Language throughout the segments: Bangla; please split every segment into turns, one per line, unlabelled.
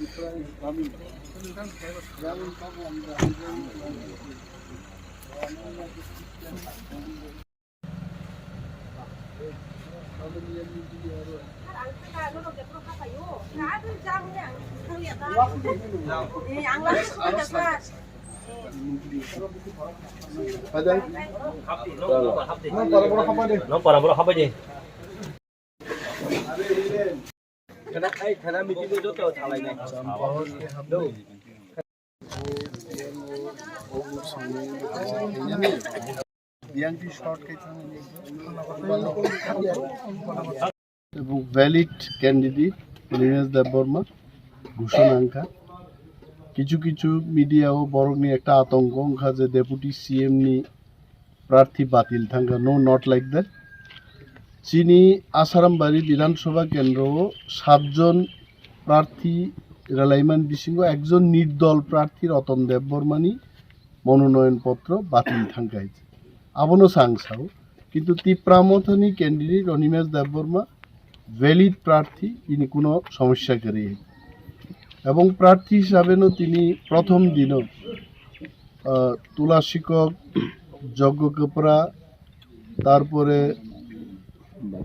Tipra is coming.
Nó para hấp gì? Karena bikin itu tuh salah ini.
এবং ভ্যালিড ক্যান্ডিডেট এনিমেশ দেববর্মা ঘোষণাঙ্কা কিছু কিছু মিডিয়াও বরং নিয়ে একটা আতঙ্ক অঙ্কা যে ডেপুটি সিএম নি প্রার্থী বাতিল থাকা নো নট লাইক দ্যাট চিনি আসারামবাড়ি বিধানসভা কেন্দ্র 7 জন প্রার্থী রেলাইমান বিসিংহ একজন নির্দল প্রার্থী রতন দেববর্মানি মনোনয়নপত্র বাতিল থাকা হয়েছে আবনো সাংসাও কিন্তু তিপ্রা মথানি ক্যান্ডিডেট অনিমেষ দেববর্মা ভ্যালিড প্রার্থী তিনি কোনো সমস্যা করে এবং প্রার্থী হিসাবেও তিনি প্রথম দিনও তুলা শিক্ষক যজ্ঞ কপড়া তারপরে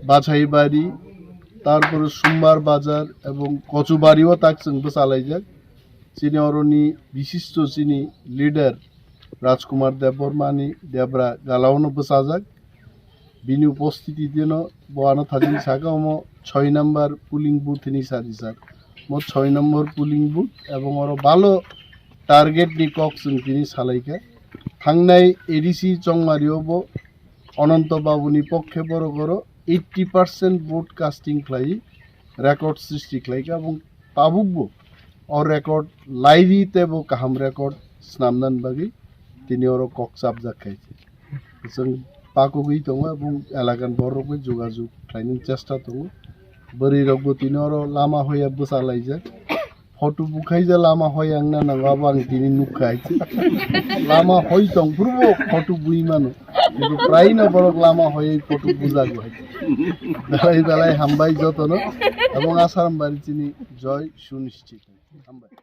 বাছাইবাড়ি তারপরে সোমবার বাজার এবং কচুবাড়িও থাকছেন চালাই যাক চিনি অরণি বিশিষ্ট চিনি লিডার রাজকুমার দেববর্মানি দেবরা গালাওনো বসা যাক বিনি উপস্থিতি দিন বোয়ানো থাকি সাকা মো 6 নম্বর পুলিং বুথ নি সারি স্যার মো 6 নম্বর পুলিং বুথ এবং ওর ভালো টার্গেট নি ককছেন তিনি সালাইকা থাংনাই এডিসি চংমারিওবো অনন্ত বাবুনি পক্ষে বড় করো 80% ভোট কাস্টিং ফ্লাই রেকর্ড সৃষ্টি ফ্লাইকা এবং পাবুকবো और रेकर्ड लाइरीते वो काहम रेकर्ड स्नामदान बागी তিনি ওর ককচাপ জাখাইছে जों पाको गई दङ এবং এলাকান বড়কে যোগাযোগ ট্রেনিং চেষ্টা দङ বরি রগবো তিনি ওর লামা হইয়া বসালাই যায় ফটো বুখাই যে লামা হয় আংনা নাগাবা আং তিনি নুখাইছে লামা হই দং পুরো ফটো বুই মানো কিন্তু প্রায় না বড় লামা হই ফটো বুঝা গয় বেলাই বেলাই হামবাই যতন এবং আসারামবাড়ি তিনি জয় সুনিশ্চিত হামবাই